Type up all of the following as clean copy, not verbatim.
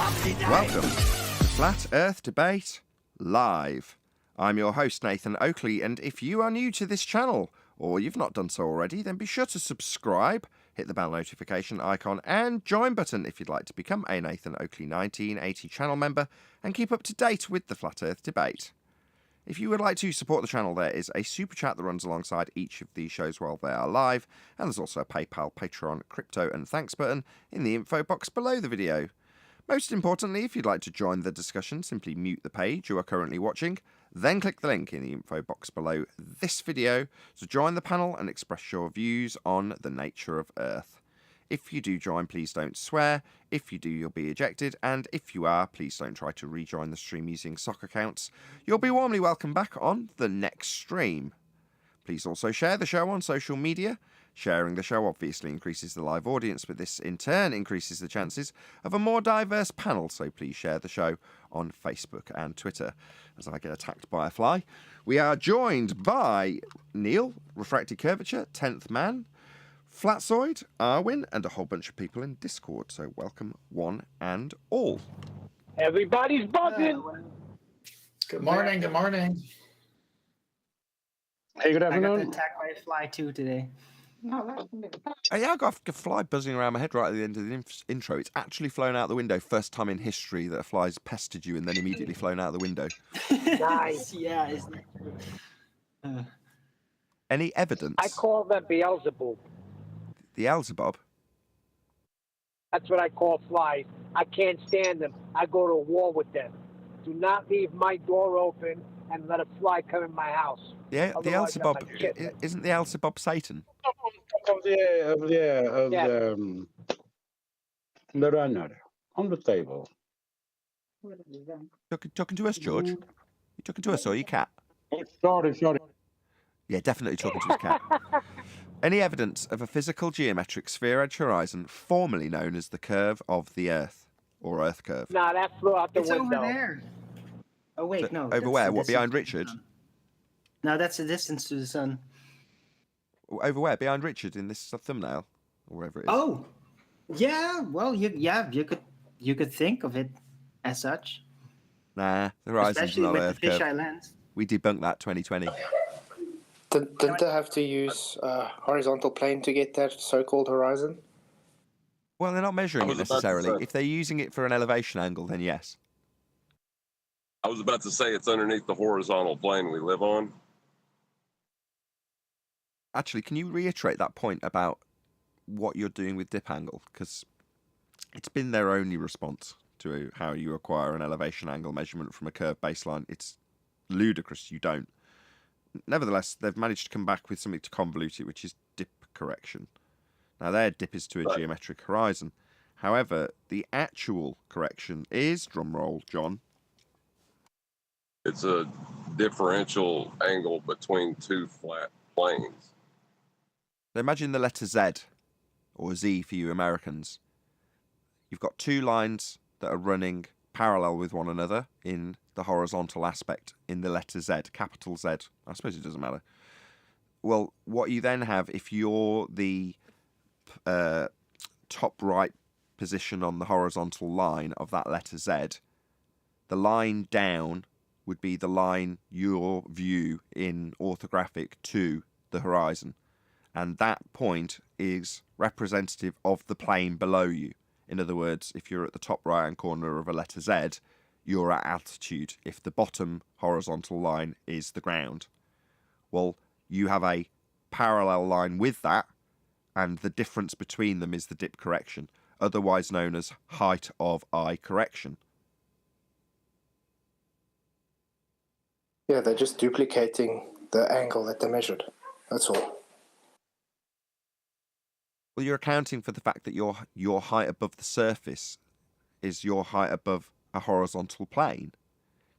Welcome to Flat Earth Debate Live. I'm your host, Nathan Oakley, and if you are new to this channel, or you've not done so already, then be sure to subscribe, hit the bell notification icon, and join button if you'd like to become a Nathan Oakley 1980 channel member and keep up to date with the Flat Earth Debate. If you would like to support the channel, there is a super chat that runs alongside each of these shows while they are live, and there's also a PayPal, Patreon, crypto and thanks button in the info box below the video. Most importantly, if you'd like to join the discussion, simply mute the page you are currently watching, then click the link in the info box below this video to join the panel and express your views on the nature of Earth. If you do join, please don't swear. If you do, you'll be ejected. And if you are, please don't try to rejoin the stream using sock accounts. You'll be warmly welcome back on the next stream. Please also share the show on social media. Sharing the show obviously increases the live audience, but this in turn increases the chances of a more diverse panel. So please share the show on Facebook and Twitter as I get attacked by a fly. We are joined by Neil, Refracted Curvature, 10th Man, Flatzoid, Arwin, and a whole bunch of people in Discord. So welcome one and all. Everybody's buzzing. Good morning. Good morning. Hey, good I got afternoon. attacked by a fly too today. Hey, I got a fly buzzing around my head right at the end of the intro. It's actually flown out the window. First time in history that a fly's pestered you and then immediately flown out the window. Nice. Yeah, isn't it true? Any evidence? I call them Beelzebub. The Beelzebub? That's what I call flies. I can't stand them. I go to war with them. Do not leave my door open and let a fly come in my house. Yeah, the Otherwise, Beelzebub. I'm a kid. Isn't the Beelzebub Satan? Of the runner on the table. Talking to us, George? You talking to us or your cat? Oh, sorry. Yeah, definitely talking to his cat. Any evidence of a physical geometric sphere-edge horizon formerly known as the curve of the Earth, or Earth curve? Nah, that flew out the It's window. over there. Oh wait, no. Over that's where? the What, behind distance to the Richard? sun. No, that's the distance to the sun. Over where? Behind Richard in this thumbnail? Or wherever it is. Oh, yeah. Well, you could think of it as such. Nah, the horizon's Especially not with Earth the curve. fisheye lens. We debunked that 2020. Didn't they have to use horizontal plane to get that so-called horizon? Well, they're not measuring I it was about to necessarily. say. If they're using it for an elevation angle, then yes. I was about to say it's underneath the horizontal plane we live on. Actually, can you reiterate that point about what you're doing with dip angle? Because it's been their only response to how you acquire an elevation angle measurement from a curved baseline. It's ludicrous you don't. Nevertheless, they've managed to come back with something to convolute it, which is dip correction. Now, their dip is to a Right. geometric horizon. However, the actual correction is, drumroll, John, It's a differential angle between two flat planes. so imagine the letter Z, or Z for you Americans. You've got two lines that are running parallel with one another in the horizontal aspect in the letter Z, capital Z. I suppose it doesn't matter. Well, what you then have, if you're the top right position on the horizontal line of that letter Z, the line down would be the line your view in orthographic to the horizon. And that point is representative of the plane below you. In other words, if you're at the top right-hand corner of a letter Z, you're at altitude if the bottom horizontal line is the ground. Well, you have a parallel line with that, and the difference between them is the dip correction, otherwise known as height of eye correction. Yeah, they're just duplicating the angle that they measured. That's all. Well, you're accounting for the fact that your height above the surface is your height above a horizontal plane.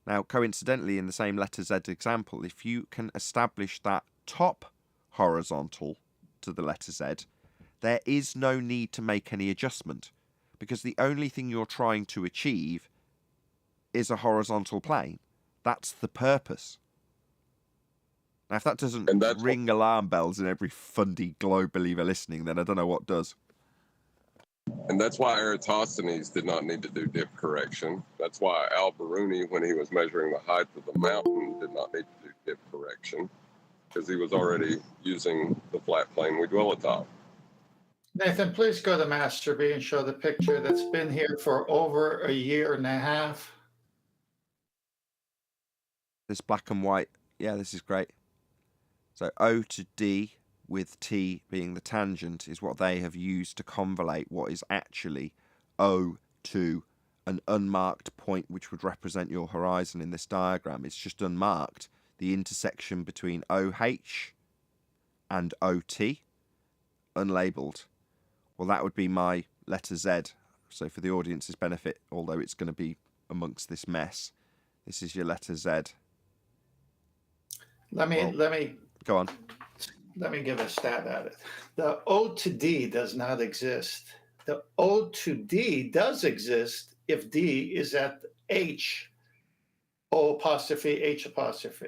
Now, coincidentally, in the same letter Z example, if you can establish that top horizontal to the letter Z, there is no need to make any adjustment, because the only thing you're trying to achieve is a horizontal plane. That's the purpose. Now, if that doesn't ring alarm bells in every fundy globe believer listening, then I don't know what does. And that's why Eratosthenes did not need to do dip correction. That's why Al-Biruni, when he was measuring the height of the mountain, did not need to do dip correction, because he was already using the flat plane we dwell atop. Nathan, please go to Master B and show the picture that's been here for over a year and a half. This black and white. Yeah, this is great. So O to D, with T being the tangent, is what they have used to convolute what is actually O to an unmarked point, which would represent your horizon in this diagram. It's just unmarked. The intersection between OH and OT, unlabelled. Well, that would be my letter Z. So for the audience's benefit, although it's going to be amongst this mess, this is your letter Z. Let me Go on. Let me give a stab at it. The O to D does not exist. The O to D does exist if D is at H, O apostrophe, H apostrophe.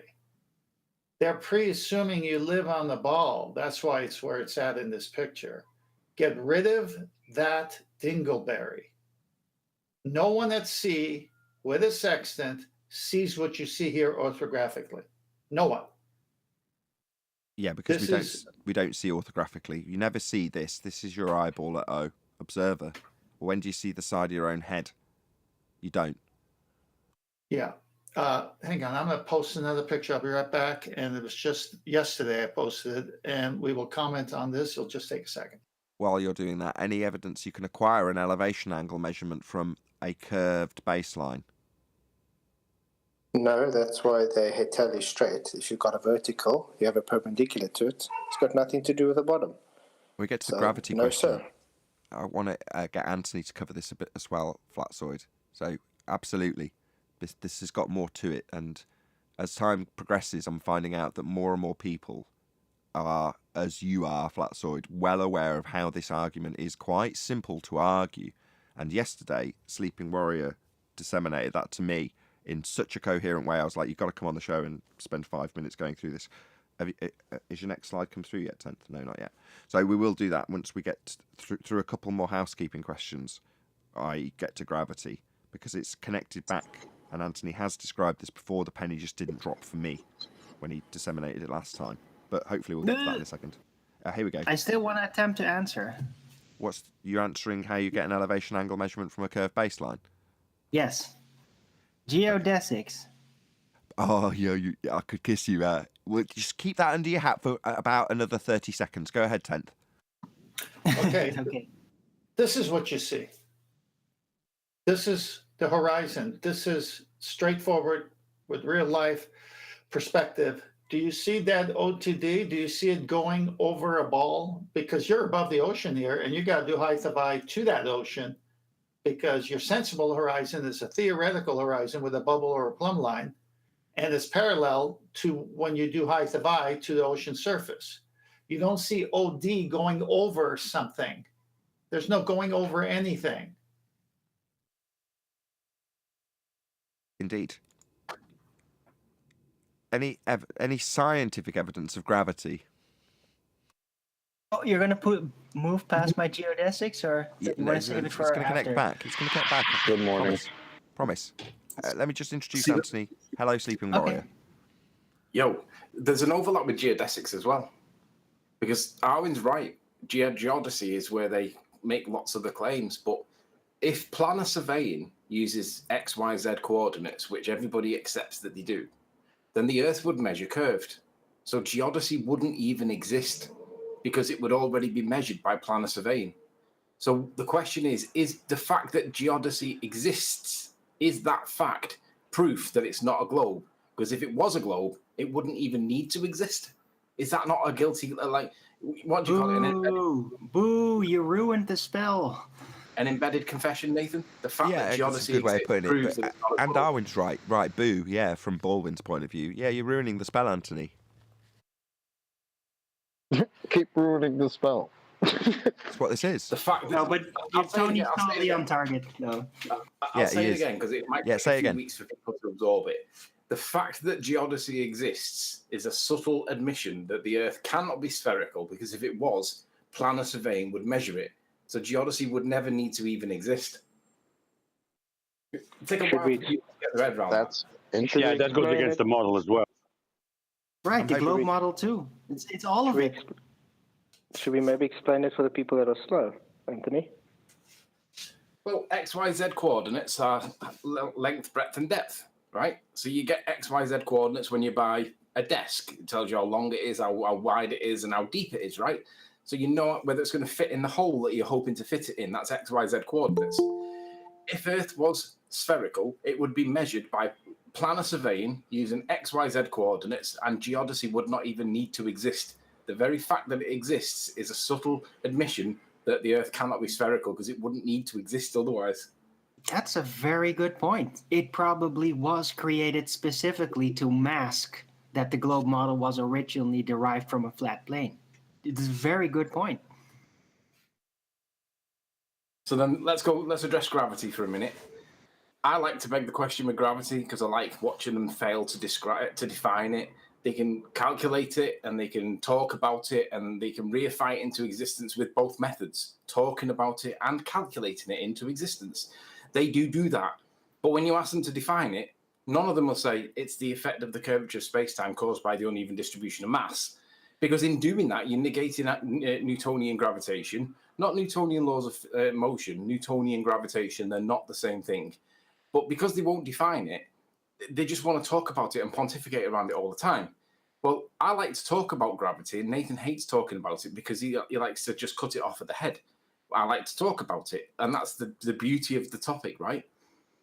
They're pre-assuming you live on the ball. That's why it's where it's at in this picture. Get rid of that dingleberry. No one at sea with a sextant sees what you see here orthographically. No one. Yeah, because we don't see orthographically. You never see this. This is your eyeball at O, observer. When do you see the side of your own head? You don't. Yeah. Hang on. I'm going to post another picture. I'll be right back. And it was just yesterday I posted it, and we will comment on this. It'll just take a second. While you're doing that, any evidence you can acquire an elevation angle measurement from a curved baseline? No, that's why they hit totally straight. If you've got a vertical, you have a perpendicular to it. It's got nothing to do with the bottom. We get to the So, gravity no, question. sir. I want to get Anthony to cover this a bit as well, Flatsoid. So absolutely, this has got more to it. And as time progresses, I'm finding out that more and more people are, as you are, Flatsoid, well aware of how this argument is quite simple to argue. And yesterday, Sleeping Warrior disseminated that to me in such a coherent way. I was like, you've got to come on the show and spend 5 minutes going through this. Is your next slide come through yet, 10th? No, not yet. So we will do that once we get through a couple more housekeeping questions. I get to gravity, because it's connected back. And Anthony has described this before. The penny just didn't drop for me when he disseminated it last time. But hopefully we'll get to that in a second. Here we go. I still want to attempt to answer. What's you answering? How you get an elevation angle measurement from a curved baseline? Yes. Geodesics. Oh, yeah, I could kiss you. Well, just keep that under your hat for about another 30 seconds. Go ahead, 10th. Okay. Okay. This is what you see. This is the horizon. This is straightforward with real life perspective. Do you see that OTD? Do you see it going over a ball? Because you're above the ocean here, and you got to do height of eye to that ocean, because your sensible horizon is a theoretical horizon with a bubble or a plumb line, and it's parallel to when you do height of eye to the ocean surface. You don't see OD going over something. There's no going over anything. Indeed. Any scientific evidence of gravity? Oh, you're gonna move past my geodesics, or Yeah, you no, want to it's save going it for to connect after? back. It's going to connect back. Good morning. Promise. Let me just introduce See, Anthony. Hello, Sleeping Okay. Warrior. Yo, there's an overlap with geodesics as well. Because Arwen's right. Geodesy is where they make lots of the claims. But if planar surveying uses X, Y, Z coordinates, which everybody accepts that they do, then the Earth would measure curved. So geodesy wouldn't even exist, because it would already be measured by planar surveying. So the question is the fact that geodesy exists, is that fact proof that it's not a globe? Because if it was a globe, it wouldn't even need to exist. Is that not a guilty, like, what do you call it? Boo, you ruined the spell. An embedded confession, Nathan? The fact Yeah, that it's a geodesy good way of exists putting it. proves But, that it's not a and globe. Darwin's right. Right, boo. Yeah, from Baldwin's point of view. Yeah, you're ruining the spell, Anthony. Keep ruining the spell. That's what this is. The fact that No, but I'll say it Tony's again, I'll say it totally again. on target. No. I'll Yeah, say he it is. again, because it might Yeah, take say a few again. weeks for people to absorb it. The fact that geodesy exists is a subtle admission that the Earth cannot be spherical, because if it was, planar surveying would measure it. So geodesy would never need to even exist. Take a while for people to get their head around That's Yeah, that goes against the model as well. Right, the hoping globe we- model too. It's all of it. Should we maybe explain it for the people that are slow, Anthony? Well, XYZ coordinates are length, breadth, and depth, right? So you get XYZ coordinates when you buy a desk. It tells you how long it is, how wide it is, and how deep it is, right? So you know whether it's going to fit in the hole that you're hoping to fit it in. That's XYZ coordinates. If Earth was spherical, it would be measured by planar surveying using XYZ coordinates, and geodesy would not even need to exist. The very fact that it exists is a subtle admission that the Earth cannot be spherical because it wouldn't need to exist otherwise. That's a very good point. It probably was created specifically to mask that the globe model was originally derived from a flat plane. It's a very good point. So then let's address gravity for a minute. I like to beg the question with gravity because I like watching them fail to define it. They can calculate it and they can talk about it and they can reify it into existence with both methods, talking about it and calculating it into existence. They do that. But when you ask them to define it, none of them will say it's the effect of the curvature of space-time caused by the uneven distribution of mass. Because in doing that, you're negating Newtonian gravitation, not Newtonian laws of motion, Newtonian gravitation. They're not the same thing. But because they won't define it, they just want to talk about it and pontificate around it all the time. Well, I like to talk about gravity, and Nathan hates talking about it because he likes to just cut it off at the head. I like to talk about it, and that's the beauty of the topic, right?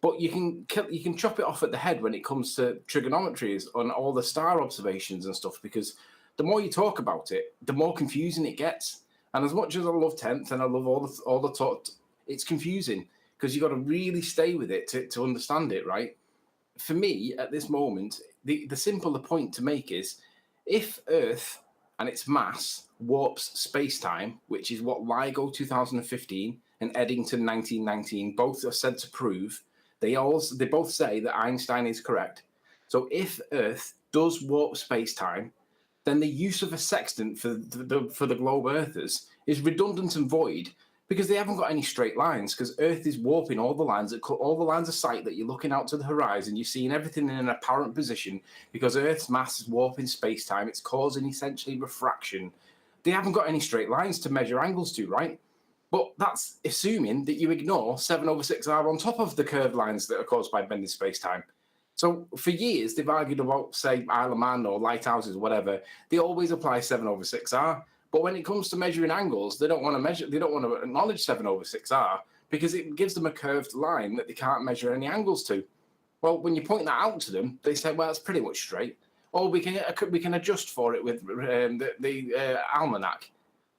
But you can chop it off at the head when it comes to trigonometries and all the star observations and stuff, because the more you talk about it, the more confusing it gets. And as much as I love 10th and I love all the talk, it's confusing because you've got to really stay with it to understand it, right? For me, at this moment, the simpler point to make is if Earth and its mass warps space-time, which is what LIGO 2015 and Eddington 1919 both are said to prove, they both say that Einstein is correct. So if Earth does warp space-time, then the use of a sextant for the globe Earthers is redundant and void because they haven't got any straight lines, because Earth is warping all the lines of sight that you're looking out to the horizon. You're seeing everything in an apparent position because Earth's mass is warping space-time. It's causing essentially refraction. They haven't got any straight lines to measure angles to, right? But that's assuming that you ignore 7/6R on top of the curved lines that are caused by bending space-time. So for years, they've argued about, say, Isle of Man or lighthouses or whatever. They always apply 7/6R. But when it comes to measuring angles, they don't want to acknowledge 7/6R because it gives them a curved line that they can't measure any angles to. Well, when you point that out to them, they say, well, it's pretty much straight. Or we can adjust for it with the almanac.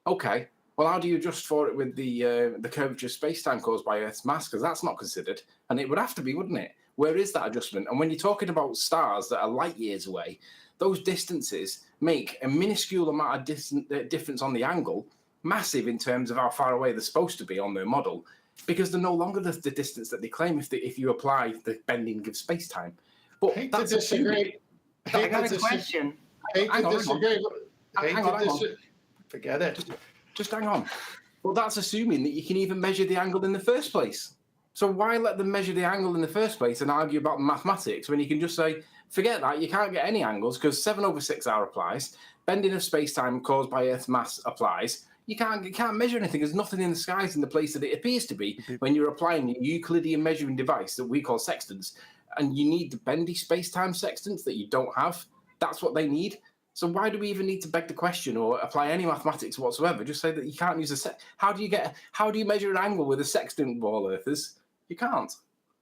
Okay. Well, how do you adjust for it with the curvature of space-time caused by Earth's mass? Because that's not considered. And it would have to be, wouldn't it? Where is that adjustment? And when you're talking about stars that are light years away, those distances make a minuscule amount of difference on the angle massive in terms of how far away they're supposed to be on their model, because they're no longer the distance that they claim if you apply the bending of space-time. But Hate to disagree. I got a question. Hang on. Forget it. Just hang on. Well, that's assuming that you can even measure the angle in the first place. So why let them measure the angle in the first place and argue about mathematics when you can just say, forget that, you can't get any angles because 7/6R applies, bending of space-time caused by Earth's mass applies. You can't measure anything. There's nothing in the skies in the place that it appears to be when you're applying a Euclidean measuring device that we call sextants, and you need the bendy space-time sextants that you don't have. That's what they need. So why do we even need to beg the question or apply any mathematics whatsoever? Just say that you can't use How do you measure an angle with a sextant, ball Earthers? You can't.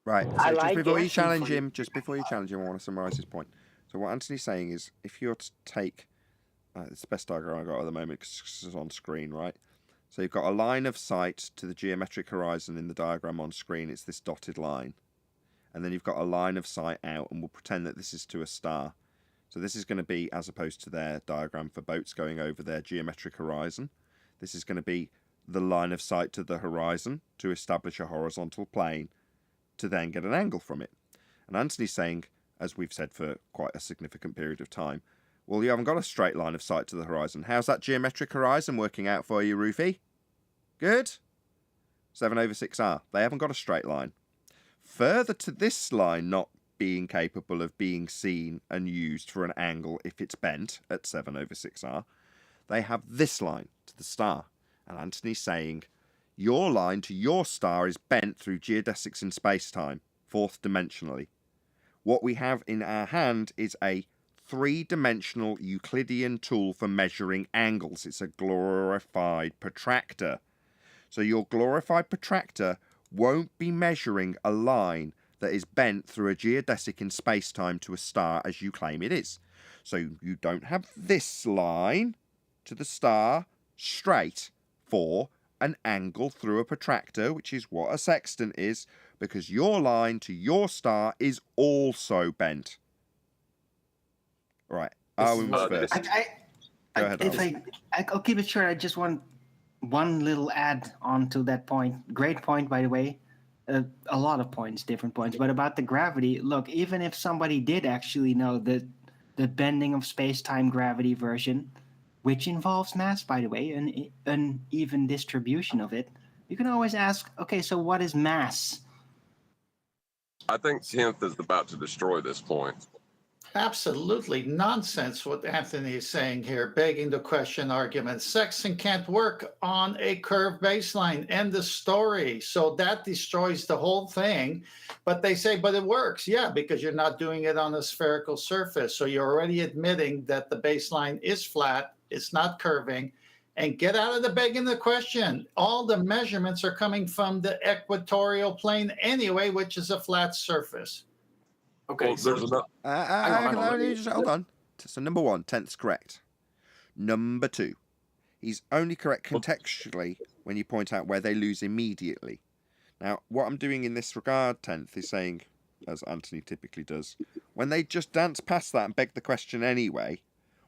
Right. I So just like before it. you challenge him, I want to summarise his point. So what Anthony's saying is, if you're to take, it's the best diagram I got at the moment because it's on screen, right? So you've got a line of sight to the geometric horizon in the diagram on screen. It's this dotted line, and then you've got a line of sight out, and we'll pretend that this is to a star. So this is going to be, as opposed to their diagram for boats going over their geometric horizon, this is going to be the line of sight to the horizon to establish a horizontal plane to then get an angle from it. And Anthony's saying, as we've said for quite a significant period of time, well, you haven't got a straight line of sight to the horizon. How's that geometric horizon working out for you, Rufy? Good? 7/6R. They haven't got a straight line. Further to this line not being capable of being seen and used for an angle if it's bent at 7/6R, they have this line to the star. And Anthony's saying, your line to your star is bent through geodesics in space-time, fourth dimensionally. What we have in our hand is a three-dimensional Euclidean tool for measuring angles. It's a glorified protractor. So your glorified protractor won't be measuring a line that is bent through a geodesic in space-time to a star as you claim it is. So you don't have this line to the star straight for an angle through a protractor, which is what a sextant is, because your line to your star is also bent. Right, Arwin's first. Go ahead, I'll keep it short. I just want one little add on to that point. Great point, by the way. A lot of points, different points. But about the gravity, look, even if somebody did actually know the bending of space-time gravity version, which involves mass, by the way, an even distribution of it, you can always ask, okay, so what is mass? I think 10th is about to destroy this point. Absolutely nonsense what Anthony is saying here, begging the question argument. Sextant can't work on a curved baseline. End the story. So that destroys the whole thing. But they say, but it works. Yeah, because you're not doing it on a spherical surface. So you're already admitting that the baseline is flat. It's not curving. And get out of the begging the question. All the measurements are coming from the equatorial plane anyway, which is a flat surface. Okay, Well, so there's enough. Hold on. So number one, 10th's correct. Number two, he's only correct contextually when you point out where they lose immediately. Now, what I'm doing in this regard, 10th, is saying, as Anthony typically does, when they just dance past that and beg the question anyway,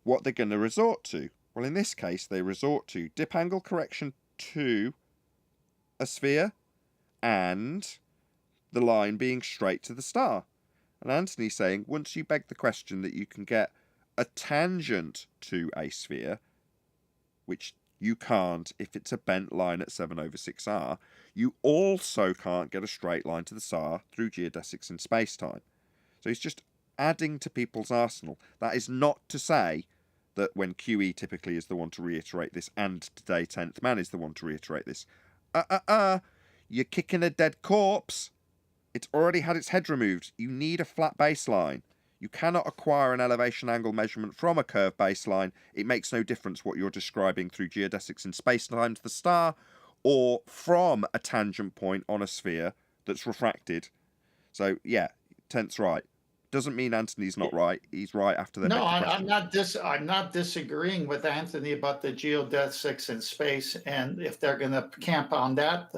what they're going to resort to. Well, in this case, they resort to dip angle correction to a sphere and the line being straight to the star. And Anthony's saying, once you beg the question that you can get a tangent to a sphere, which you can't if it's a bent line at 7/6R, you also can't get a straight line to the star through geodesics in space-time. So he's just adding to people's arsenal. That is not to say that when QE typically is the one to reiterate this, and today 10th Man is the one to reiterate this. You're kicking a dead corpse. It's already had its head removed. You need a flat baseline. You cannot acquire an elevation angle measurement from a curved baseline. It makes no difference what you're describing through geodesics in space-time to the star or from a tangent point on a sphere that's refracted. So, yeah, 10th's right. Doesn't mean Anthony's not right. He's right after the No, question. I'm not disagreeing with Anthony about the geodesics in space, and if they're going to camp on that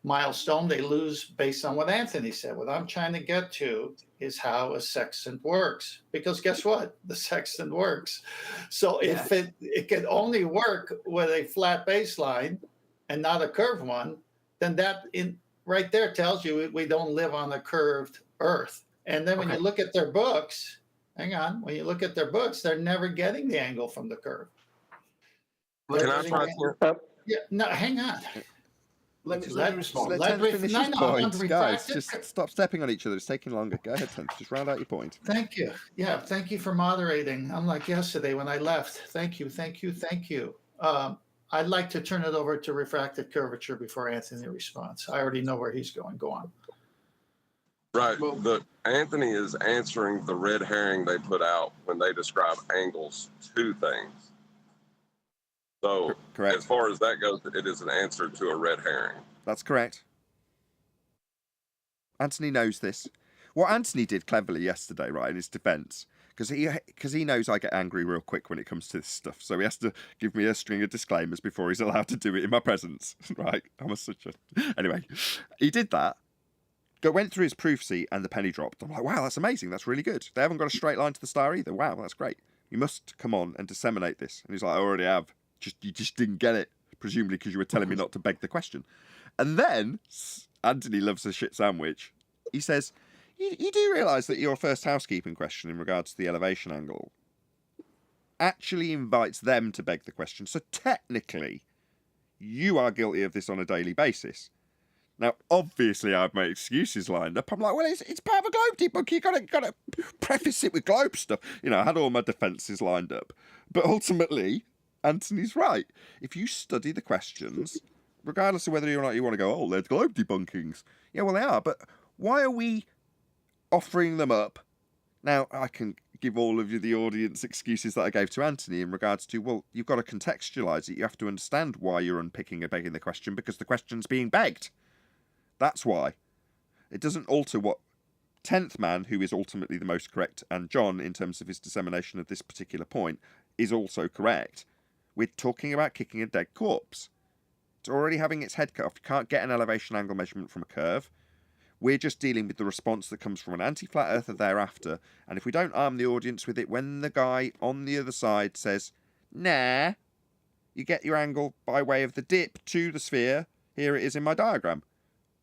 milestone, they lose based on what Anthony said. What I'm trying to get to is how a sextant works, because guess what? The sextant works. So if it can only work with a flat baseline and not a curved one, then that right there tells you we don't live on a curved Earth. And then when you look at their books, when you look at their books, they're never getting the angle from the curve. Can I try to? Yeah, no, hang on. let me respond. Let 10th finish his point. Guys, it. just stop stepping on each other. It's taking longer. Go ahead, 10th. Just round out your point. Thank you. Yeah, thank you for moderating. Unlike yesterday when I left. Thank you. I'd like to turn it over to refracted curvature before Anthony responds. I already know where he's going. Go on. Right. Anthony is answering the red herring they put out when they describe angles to things. So, correct. As far as that goes, it is an answer to a red herring. That's correct. Anthony knows this. What Anthony did cleverly yesterday, right, in his defence, because he knows I get angry real quick when it comes to this stuff, so he has to give me a string of disclaimers before he's allowed to do it in my presence, right? Anyway, he did that. Went through his proof sheet and the penny dropped. I'm like, wow, that's amazing. That's really good. They haven't got a straight line to the star either. Wow, that's great. You must come on and disseminate this. And he's like, I already have. You just didn't get it, presumably because you were telling me not to beg the question. And then, Anthony loves a shit sandwich. He says, you do realise that your first housekeeping question in regards to the elevation angle actually invites them to beg the question. So technically, you are guilty of this on a daily basis. Now, obviously, I've made excuses lined up. I'm like, well, it's part of a globe debunking. You gotta preface it with globe stuff. You know, I had all my defences lined up. But ultimately, Anthony's right. If you study the questions, regardless of whether or not you want to go, oh, they're globe debunkings. Yeah, well, they are. But why are we offering them up? Now, I can give all of you the audience excuses that I gave to Anthony in regards to, well, you've got to contextualise it. You have to understand why you're unpicking and begging the question, because the question's being begged. That's why. It doesn't alter what 10th man, who is ultimately the most correct, and John, in terms of his dissemination of this particular point, is also correct. We're talking about kicking a dead corpse. It's already having its head cut off. You can't get an elevation angle measurement from a curve. We're just dealing with the response that comes from an anti-flat earther thereafter. And if we don't arm the audience with it, when the guy on the other side says, nah, you get your angle by way of the dip to the sphere, here it is in my diagram.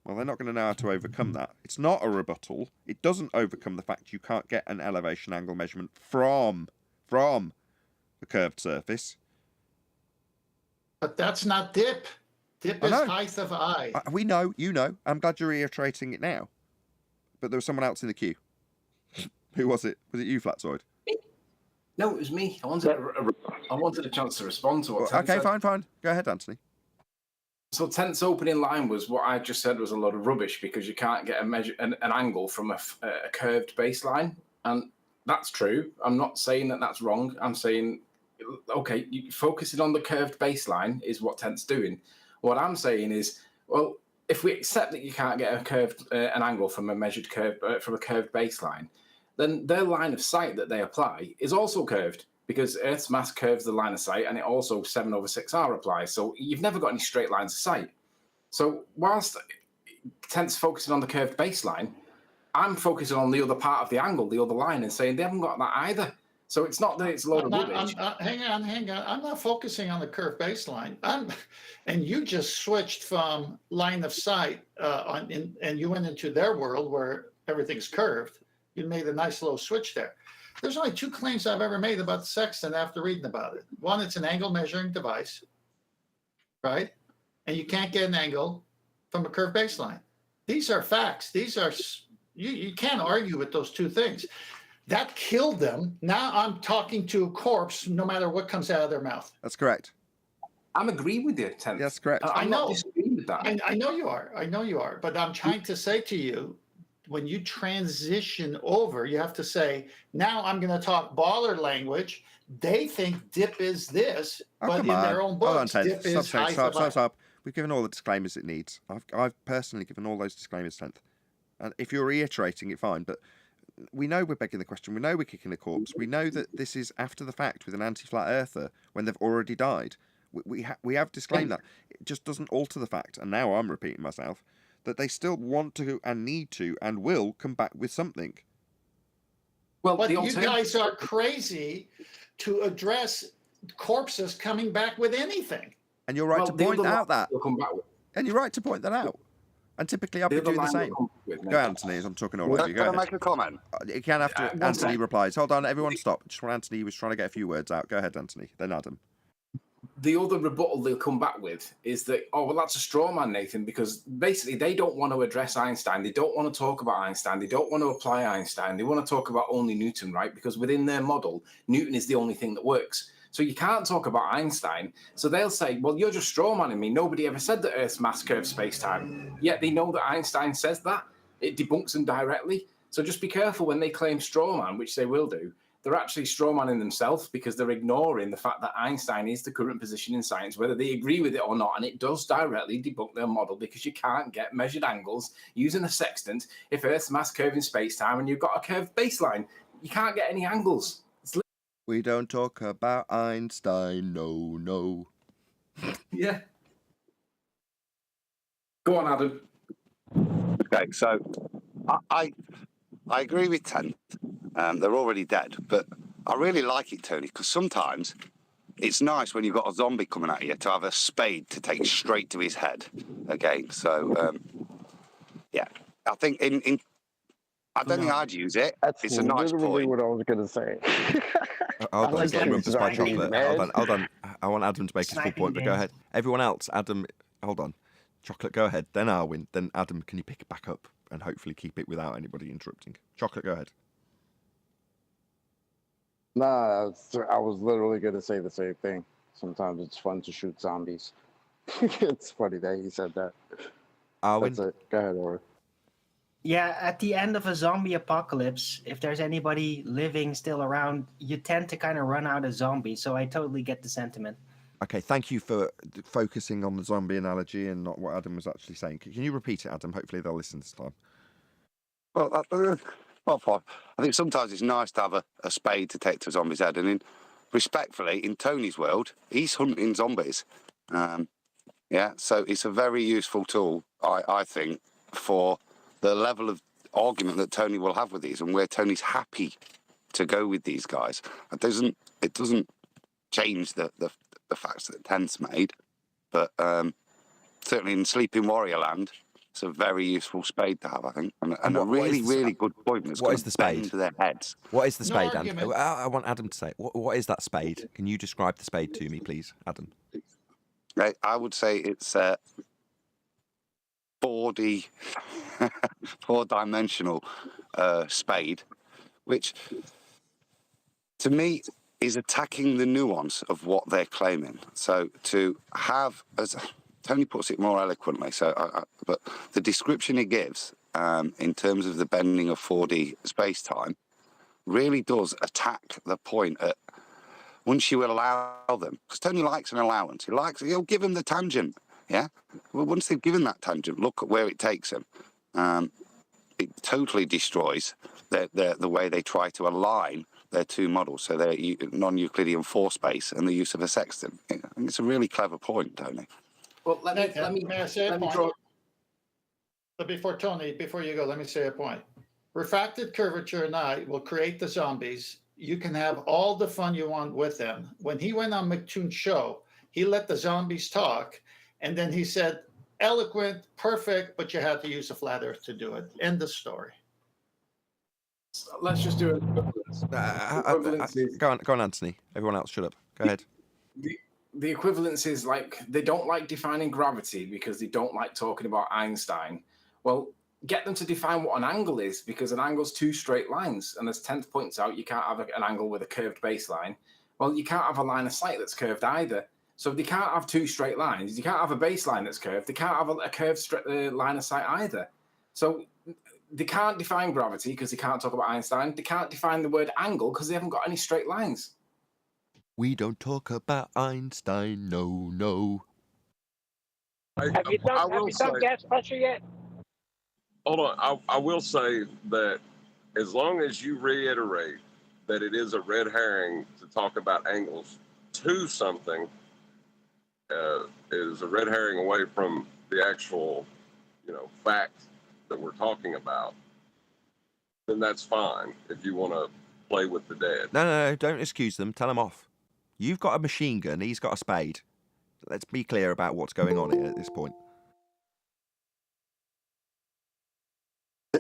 Well, they're not going to know how to overcome that. It's not a rebuttal. It doesn't overcome the fact you can't get an elevation angle measurement from a curved surface. But that's not dip. Dip is height of eye. We know, you know. I'm glad you're reiterating it now. But there was someone else in the queue. Who was it? Was it you, Flatzoid? No, it was me. I wanted a chance to respond to what Tent Okay, said. fine. Go ahead, Anthony. So Tent's opening line was what I just said was a lot of rubbish because you can't get an angle from a curved baseline. And that's true. I'm not saying that that's wrong. I'm saying, okay, focusing on the curved baseline is what Tent's doing. What I'm saying is, well, if we accept that you can't get a curved an angle from a measured curve from a curved baseline, then their line of sight that they apply is also curved because Earth's mass curves the line of sight, and it also 7/6R applies. So you've never got any straight lines of sight. So whilst Tent's focusing on the curved baseline, I'm focusing on the other part of the angle, the other line, and saying they haven't got that either. So it's not that it's a load of rubbish. Hang on. I'm not focusing on the curved baseline. And you just switched from line of sight and you went into their world where everything's curved. You made a nice little switch there. There's only two claims I've ever made about the sextant after reading about it. One, it's an angle measuring device, right? And you can't get an angle from a curved baseline. These are facts. These are, you can't argue with those two things. That killed them. Now I'm talking to a corpse no matter what comes out of their mouth. That's correct. I'm agreeing with you, Tent. That's correct. I'm not disagreeing with that. I know you are. But I'm trying to say to you, when you transition over, you have to say, now I'm going to talk baller language. They think dip is this, but in their own books, dip is Stop. We've given all the disclaimers it needs. I've personally given all those disclaimers, Tenth. And if you're reiterating it, fine. But we know we're begging the question. We know we're kicking the corpse. We know that this is after the fact with an anti-flat earther when they've already died. We have disclaimed that. It just doesn't alter the fact, and now I'm repeating myself, that they still want to and need to and will come back with something. Well, but you guys are crazy to address corpses coming back with anything. And you're right to point out that. And you're right to point that out. And typically I'll be doing the same. Go, Anthony, as I'm talking all over you. Go ahead. Can I make a comment? You can after Anthony replies. Hold on, everyone stop. Just when Anthony was trying to get a few words out. Go ahead, Anthony. Then Adam. The other rebuttal they'll come back with is that, oh, well, that's a straw man, Nathan, because basically they don't want to address Einstein. They don't want to talk about Einstein. They don't want to apply Einstein. They want to talk about only Newton, right? Because within their model, Newton is the only thing that works. So you can't talk about Einstein. So they'll say, well, you're just straw manning me. Nobody ever said that Earth's mass curves space-time. Yet they know that Einstein says that. It debunks them directly. So just be careful when they claim straw man, which they will do. They're actually straw manning themselves because they're ignoring the fact that Einstein is the current position in science, whether they agree with it or not. And it does directly debunk their model because you can't get measured angles using a sextant if Earth's mass curve in space-time and you've got a curved baseline. You can't get any angles. We don't talk about Einstein, no. Yeah. Go on, Adam. Okay, so I agree with Tent. They're already dead, but I really like it, Tony, because sometimes it's nice when you've got a zombie coming at you to have a spade to take straight to his head again. So, yeah, I think I don't think I'd use it. It's a nice point. What I was going to say. Hold on, let me rub this by chocolate. Hold on. I want Adam to make his full point, but go ahead. Everyone else, Adam, hold on. Chocolate, go ahead. Then Arwin. Then Adam, can you pick it back up and hopefully keep it without anybody interrupting? Chocolate, go ahead. Nah, I was literally going to say the same thing. Sometimes it's fun to shoot zombies. It's funny that he said that. Arwin? That's it. Go ahead, Ori. Yeah, at the end of a zombie apocalypse, if there's anybody living still around, you tend to kind of run out of zombies. So I totally get the sentiment. Okay, thank you for focusing on the zombie analogy and not what Adam was actually saying. Can you repeat it, Adam? Hopefully they'll listen this time. Well, fine. I think sometimes it's nice to have a spade to take to a zombie's head. And respectfully, in Tony's world, he's hunting zombies. Yeah, so it's a very useful tool, I think, for the level of argument that Tony will have with these and where Tony's happy to go with these guys. It doesn't change the facts that Tent's made, but certainly in Sleeping Warrior Land, it's a very useful spade to have, I think, and a really good point. What is the spade? To their heads. What is the No spade, argument. I want Adam to say it. What is that spade? Can you describe the spade to me, please, Adam? I would say it's 4D, four-dimensional spade, which to me is attacking the nuance of what they're claiming. So to have, as Tony puts it more eloquently, but the description he gives in terms of the bending of 4D space-time really does attack the point at once you allow them, because Tony likes an allowance. He'll give them the tangent, yeah? Well, once they've given that tangent, look at where it takes them. It totally destroys the way they try to align their two models, so their non-Euclidean 4 space and the use of a sextant. I think it's a really clever point, Tony. Well, let me May I say a point? draw. But before you go, let me say a point. Refracted curvature and I will create the zombies. You can have all the fun you want with them. When he went on McToon's show, he let the zombies talk, and then he said, eloquent, perfect, but you had to use a flat earth to do it. End of story. Let's just do it. Go on, Anthony. Everyone else, shut up. Go ahead. The equivalence is like they don't like defining gravity because they don't like talking about Einstein. Well, get them to define what an angle is, because an angle's two straight lines. And as Tent points out, you can't have an angle with a curved baseline. Well, you can't have a line of sight that's curved either. So they can't have two straight lines. You can't have a baseline that's curved. They can't have a curved line of sight either. So they can't define gravity because they can't talk about Einstein. They can't define the word angle because they haven't got any straight lines. We don't talk about Einstein, no. Have you done gas pressure yet? Hold on. I will say that as long as you reiterate that it is a red herring to talk about angles to something, is a red herring away from the actual, fact that we're talking about, then that's fine if you want to play with the dead. No, don't excuse them. Tell them off. You've got a machine gun. He's got a spade. Let's be clear about what's going on here at this point.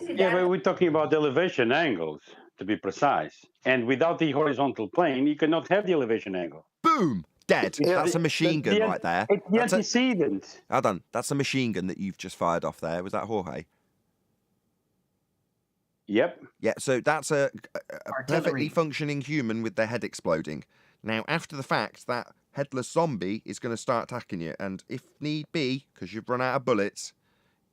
Yeah, but we're talking about elevation angles, to be precise. And without the horizontal plane, you cannot have the elevation angle. Boom! Dead. That's a machine gun right there. It's the antecedent. Hold that's a machine gun that you've just fired off there. Was that Jorge? Yep. Yeah, so that's a perfectly functioning human with their head exploding. Now, after the fact, that headless zombie is going to start attacking you. And if need be, because you've run out of bullets,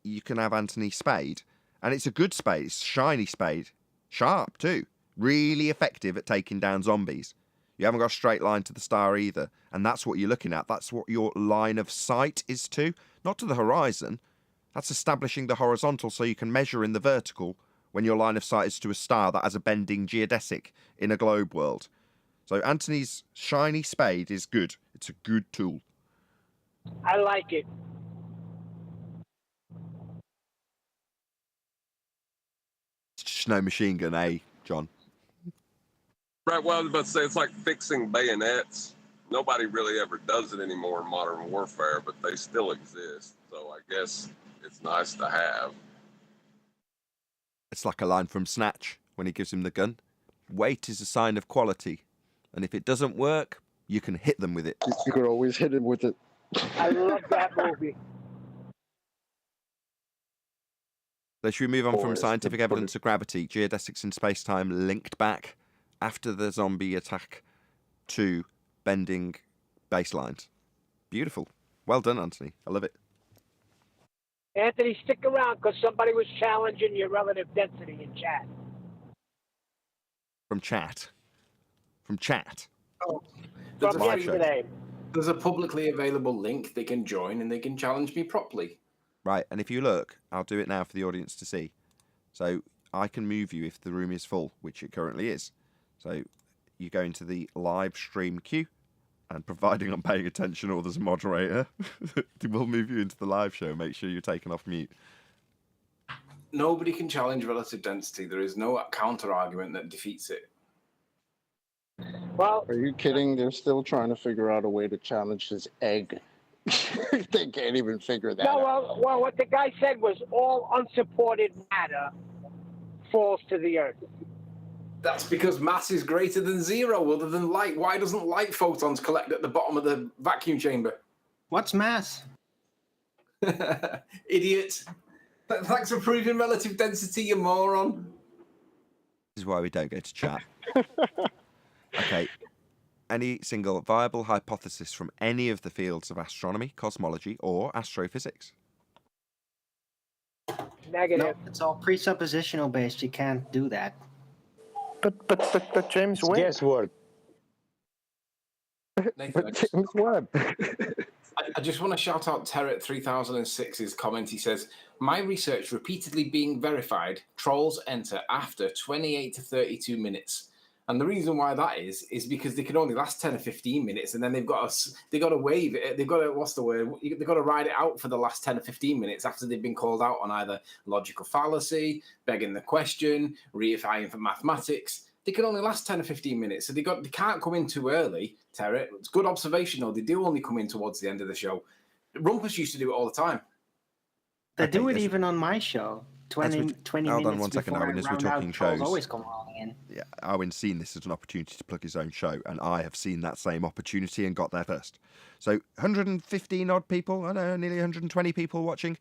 you can have Anthony's spade. And it's a good spade. It's a shiny spade. Sharp, too. Really effective at taking down zombies. You haven't got a straight line to the star either. And that's what you're looking at. That's what your line of sight is to. Not to the horizon. That's establishing the horizontal so you can measure in the vertical when your line of sight is to a star that has a bending geodesic in a globe world. So Anthony's shiny spade is good. It's a good tool. I like it. It's just no machine gun, eh, John? Right, well, I was about to say, it's like fixing bayonets. Nobody really ever does it anymore in modern warfare, but they still exist. So I guess it's nice to have. It's like a line from Snatch when he gives him the gun. Weight is a sign of quality. And if it doesn't work, you can hit them with it. You could always hit him with it. I love that movie. So should we move on Or from is scientific the evidence of gravity, geodesics in space-time linked back after the zombie attack to bending baselines? Beautiful. Well done, Anthony. I love it. Anthony, stick around because somebody was challenging your relative density in chat. From chat. From chat. There's From a live free- show. yesterday. There's a publicly available link they can join and they can challenge me properly. Right, and if you look, I'll do it now for the audience to see. So I can move you if the room is full, which it currently is. So you go into the live stream queue, and providing I'm paying attention or there's a moderator, we'll move you into the live show. Make sure you're taken off mute. Nobody can challenge relative density. There is no counter argument that defeats it. Well, Are you kidding? They're still trying to figure out a way to challenge this egg. They can't even figure that no, out. well, what the guy said was all unsupported matter falls to the earth. That's because mass is greater than zero, other than light. Why doesn't light photons collect at the bottom of the vacuum chamber? What's mass? Idiot. Thanks for proving relative density, you moron. This is why we don't go to chat. Okay. Any single viable hypothesis from any of the fields of astronomy, cosmology, or astrophysics? Negative. No, it's all presuppositional based. You can't do that. But James, when? Guesswork. Nathan, But James Webb. I just want to shout out Terret 3006's comment. He says, my research repeatedly being verified, trolls enter after 28 to 32 minutes. And the reason why that is because they can only last 10 or 15 minutes, and then they've got to wave it. They've got to, what's the word? They've got to ride it out for the last 10 or 15 minutes after they've been called out on either logical fallacy, begging the question, reifying for mathematics. They can only last 10 or 15 minutes, so they can't come in too early. Terry, it's good observation though. They do only come in towards the end of the show. Rumpus used to do it all the time. They Okay, do it yes. even on my show. 20 Hold on minutes 1 second, before Owen, as we're round out, talking trolls shows. always come rolling in. Yeah, Owen's seen this as an opportunity to plug his own show, and I have seen that same opportunity and got there first. So 115 odd people, I know, nearly 120 people watching.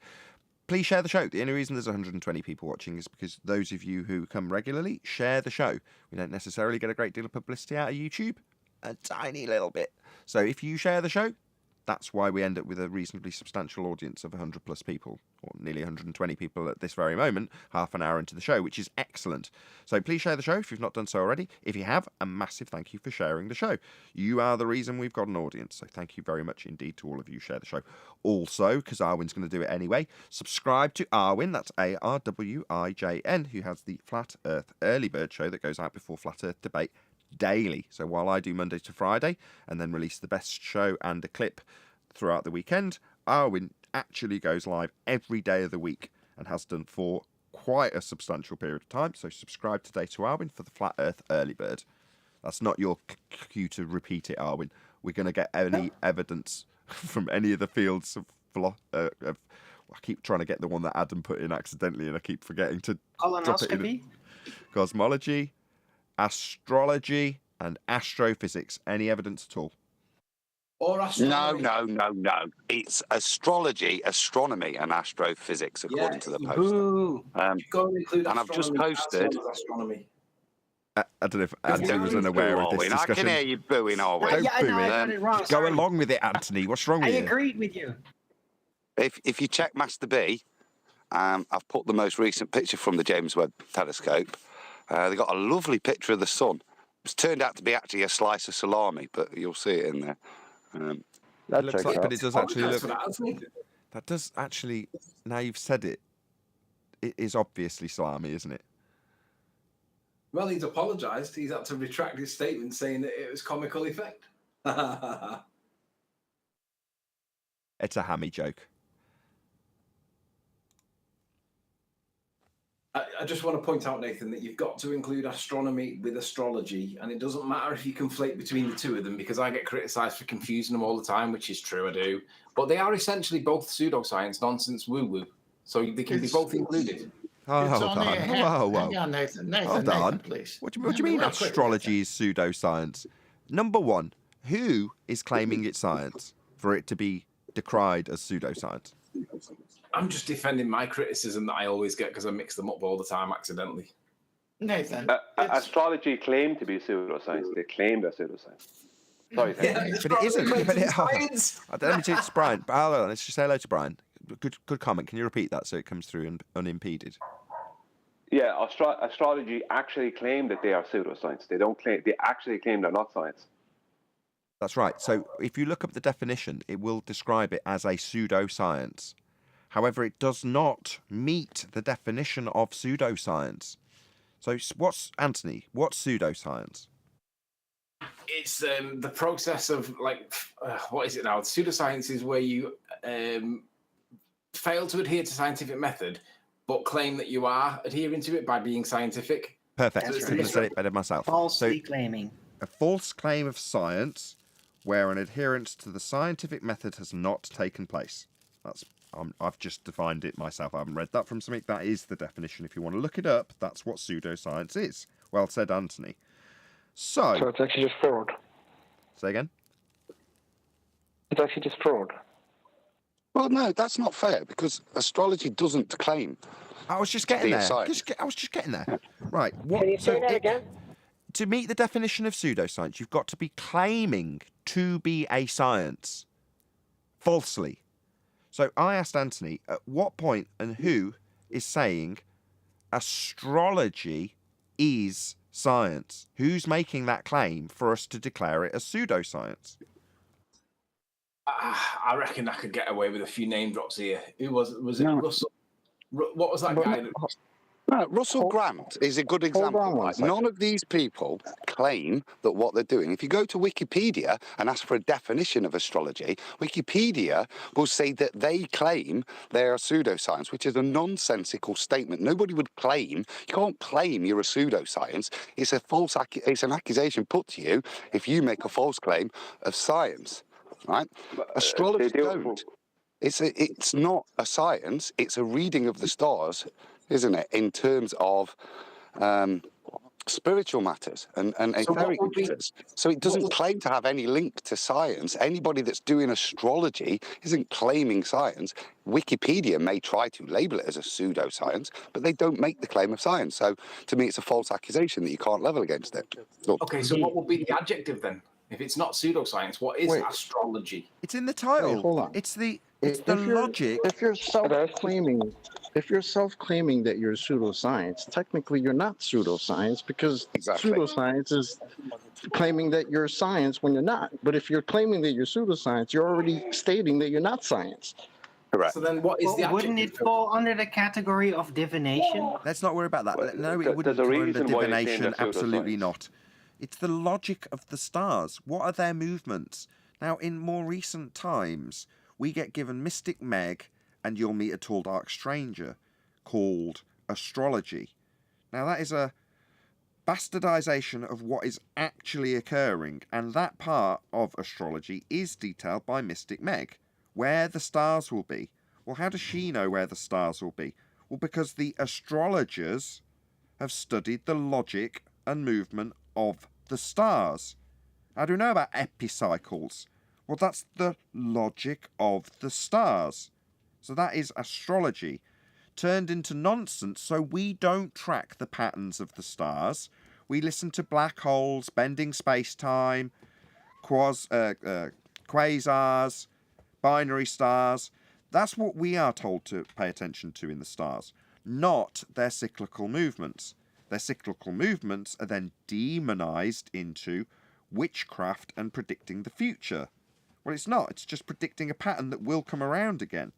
Please share the show. The only reason there's 120 people watching is because those of you who come regularly share the show. We don't necessarily get a great deal of publicity out of YouTube, a tiny little bit. So if you share the show, that's why we end up with a reasonably substantial audience of 100 plus people, or nearly 120 people at this very moment, half an hour into the show, which is excellent. So please share the show if you've not done so already. If you have, a massive thank you for sharing the show. You are the reason we've got an audience, so thank you very much indeed to all of you who share the show. Also, because Arwin's going to do it anyway, subscribe to Arwin, that's ARWIJN, who has the Flat Earth Early Bird show that goes out before Flat Earth Debate daily. So while I do Monday to Friday and then release the best show and a clip throughout the weekend, Arwin actually goes live every day of the week and has done for quite a substantial period of time. So subscribe today to Arwin for the Flat Earth Early Bird. That's not your cue to repeat it, Arwin. We're going to get any evidence from any of the fields of I keep trying to get the one that Adam put in accidentally and I keep forgetting to drop it in. Colonoscopy? Cosmology, astrology, and astrophysics. Any evidence at all? Or astronomy. No. It's astrology, astronomy, and astrophysics, according to the post. Boo. Go and include And I've just astronomy posted- as well as astronomy. I don't know if Anthony was unaware of this Arwin, I discussion. can hear you booing, Arwin. Don't Yeah, I boo know, it. I got it wrong. Go Sorry. along with it, Anthony. What's wrong I with you? agreed with you. If you check Master B, I've put the most recent picture from the James Webb Telescope. They got a lovely picture of the sun. It's turned out to be actually a slice of salami, but you'll see it in there. That It looks checks like, out. but it does actually Apologise look. for that, Anthony. That does actually. Now you've said it, it is obviously salami, isn't it? Well, he's apologised. He's had to retract his statement saying that it was comical effect. It's a hammy joke. I just want to point out, Nathan, that you've got to include astronomy with astrology, and it doesn't matter if you conflate between the two of them, because I get criticised for confusing them all the time, which is true, I do. But they are essentially both pseudoscience, nonsense, woo-woo. So they can be both included. Oh, It's hold only on. a Whoa, whoa. Hang on, Nathan. Hold on. Nathan, please. What do you mean Real quick, astrology is pseudoscience? Number one, who is claiming it's science for it to be decried as pseudoscience? I'm just defending my criticism that I always get because I mix them up all the time accidentally. Nathan, astrology claimed to be pseudoscience. They claimed a pseudoscience. Sorry, but it isn't. But science. Let me take this to Brian. Let's just say hello to Brian. Good comment. Can you repeat that so it comes through unimpeded? Yeah, astrology actually claim that they are pseudoscience. They don't claim. They actually claim they're not science. That's right. So if you look up the definition, it will describe it as a pseudoscience. However, it does not meet the definition of pseudoscience. So what's pseudoscience? It's the process of what is it now? Pseudoscience is where you fail to adhere to scientific method, but claim that you are adhering to it by being scientific. Perfect. I couldn't have said it better myself. Falsely claiming. A false claim of science where an adherence to the scientific method has not taken place. I've just defined it myself. I haven't read that from something. That is the definition. If you want to look it up, that's what pseudoscience is. Well said, Anthony. So it's actually just fraud. Say again? It's actually just fraud. Well, no, that's not fair because astrology doesn't claim. I was just getting there. I was just getting there. Right. Can you say that again? To meet the definition of pseudoscience, you've got to be claiming to be a science falsely. So I asked Anthony, at what point and who is saying astrology is science? Who's making that claim for us to declare it as pseudoscience? I reckon I could get away with a few name drops here. Who was it? No. Russell? What was that guy? No, Russell Grant is a good example. Right? None of these people claim that what they're doing. If you go to Wikipedia and ask for a definition of astrology, Wikipedia will say that they claim they are pseudoscience, which is a nonsensical statement. Nobody would claim. You can't claim you're a pseudoscience. It's a false. It's an accusation put to you if you make a false claim of science, right? Astrologers don't. It's not a science. It's a reading of the stars, isn't it, in terms of spiritual matters and etheric matters. So it doesn't claim to have any link to science. Anybody that's doing astrology isn't claiming science. Wikipedia may try to label it as a pseudoscience, but they don't make the claim of science. So to me, it's a false accusation that you can't level against it. Look. Okay, so what would be the adjective then? If it's not pseudoscience, what is astrology? It's in the title. Wait, hold on. It's the logic. If you're self-claiming that you're pseudoscience, technically you're not pseudoscience because pseudoscience is claiming that you're science when you're not. But if you're claiming that you're pseudoscience, you're already stating that you're not science. Correct. So then what is the adjective? Wouldn't it fall under the category of divination? Let's not worry about that. Well, No, it wouldn't fall under divination. Absolutely pseudoscience. not. It's the logic of the stars. What are their movements? Now, in more recent times, we get given Mystic Meg and You'll Meet a Tall Dark Stranger called astrology. Now, that is a bastardization of what is actually occurring, and that part of astrology is detailed by Mystic Meg, where the stars will be. Well, how does she know where the stars will be? Well, because the astrologers have studied the logic and movement of the stars. How do we know about epicycles? Well, that's the logic of the stars. So that is astrology turned into nonsense, so we don't track the patterns of the stars. We listen to black holes, bending space-time, quasars, binary stars. That's what we are told to pay attention to in the stars, not their cyclical movements. Their cyclical movements are then demonized into witchcraft and predicting the future. Well, it's not. It's just predicting a pattern that will come around again.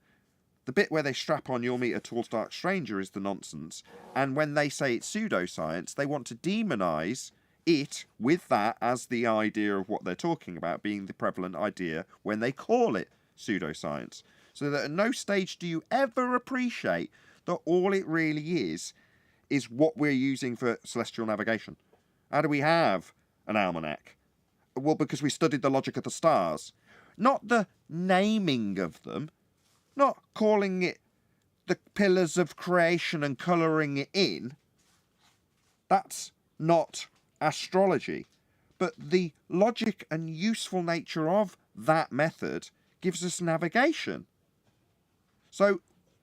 The bit where they strap on You'll Meet a Tall Dark Stranger is the nonsense. And when they say it's pseudoscience, they want to demonize it with that as the idea of what they're talking about being the prevalent idea when they call it pseudoscience. So that at no stage do you ever appreciate that all it really is what we're using for celestial navigation. How do we have an almanac? Well, because we studied the logic of the stars. Not the naming of them. Not calling it the pillars of creation and colouring it in. That's not astrology. But the logic and useful nature of that method gives us navigation. So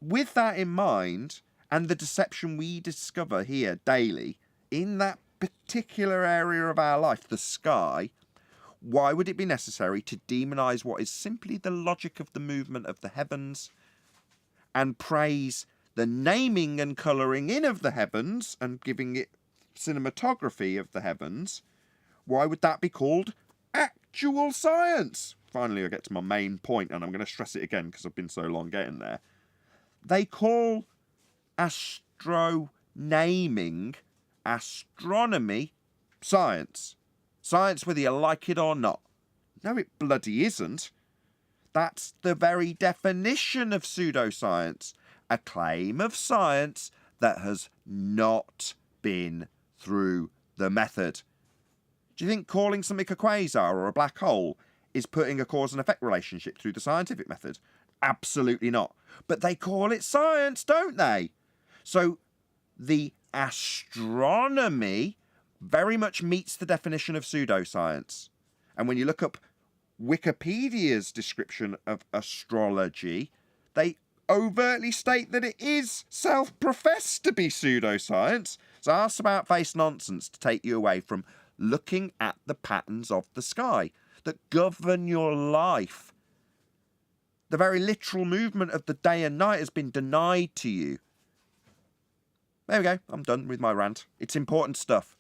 with that in mind, and the deception we discover here daily in that particular area of our life, the sky, why would it be necessary to demonize what is simply the logic of the movement of the heavens and praise the naming and colouring in of the heavens and giving it cinematography of the heavens? Why would that be called actual science? Finally, I get to my main point, and I'm going to stress it again because I've been so long getting there. They call astronaming, astronomy, science. Science whether you like it or not. No, it bloody isn't. That's the very definition of pseudoscience. A claim of science that has not been through the method. Do you think calling something a quasar or a black hole is putting a cause and effect relationship through the scientific method? Absolutely not. But they call it science, don't they? So the astronomy very much meets the definition of pseudoscience. And when you look up Wikipedia's description of astrology, they overtly state that it is self-professed to be pseudoscience. So ask about face nonsense to take you away from looking at the patterns of the sky that govern your life. The very literal movement of the day and night has been denied to you. There we go. I'm done with my rant. It's important stuff.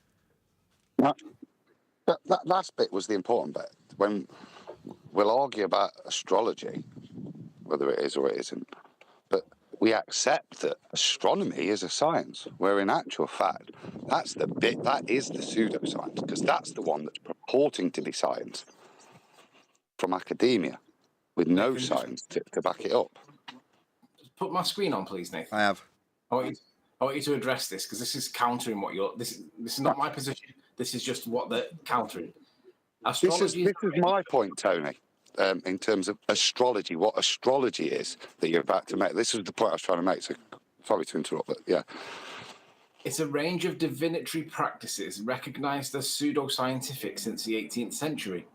That last bit was the important bit. When we'll argue about astrology, whether it is or it isn't, but we accept that astronomy is a science, where in actual fact, that's the bit, that is the pseudoscience, because that's the one that's purporting to be science from academia, with no science to back it up. Put my screen on, please, Nathan. I have. I want you to address this, because this is countering what you're... This is not my position. This is just what they're countering. Astrology This is my point, Tony, in terms of astrology, what astrology is that you're about to make. This is the point I was trying to make, so sorry to interrupt, but yeah. It's a range of divinatory practices recognized as pseudoscientific since the 18th century